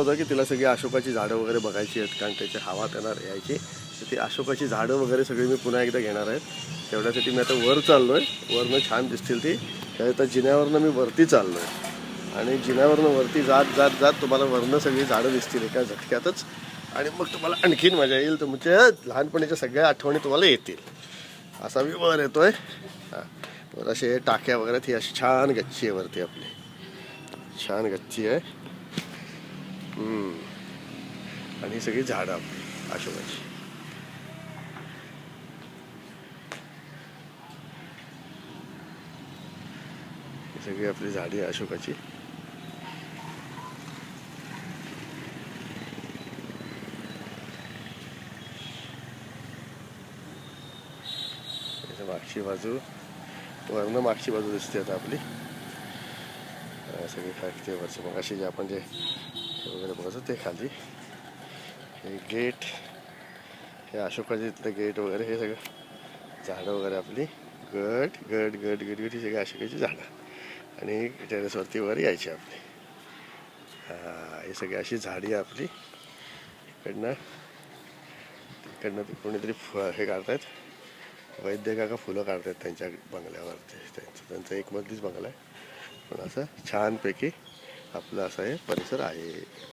होतं की तिला सगळी अशोकाची झाडं वगैरे बघायची आहेत, कारण त्याची हवा त्यांना यायची. तर ती अशोकाची झाडं वगैरे सगळी मी पुन्हा एकदा घेणार आहेत. तेवढ्यासाठी मी आता वर चाललो आहे. वरनं छान दिसतील ती. त्या जिन्यावरनं मी वरती चाललो आहे आणि जिन्यावरनं वरती जात जात जात तुम्हाला वरनं सगळी झाडं दिसतील एका झटक्यातच. आणि मग तुम्हाला आणखीन मजा येईल. तुमच्या लहानपणीच्या सगळ्या आठवणी तुम्हाला येतील. असा मी वर येतोय. हां, वर असे टाक्या वगैरे, ती अशी छान गच्ची आहे वरती आपली. छान गच्ची आहे. आणि ही सगळी झाडं आपली अशोकाची. ही सगळी आपली झाडी आहे अशोकाची. मागची बाजू, वरनं मागची बाजू दिसते आता आपली. सगळी फॅक्टरी वरची मग अशी जे आपण जे वगैरे बघायचं ते खाली. हे गेट, हे अशोकाचे इथलं गेट वगैरे, हे सगळं झाडं वगैरे आपली. गट गट गट गट गट ही सगळी अशोकाची झाडं. आणि टेरेसवरती वर यायची आपली. ही सगळी अशी झाडी आहे आपली. इकडनं कोणीतरी हे काढतायत, वैद्य काका फुलं काढतात त्यांच्या बंगल्यावरती. त्यांचा एक मजलीच बंगला आहे, पण असं छानपैकी आपलं असं हे परिसर आहे.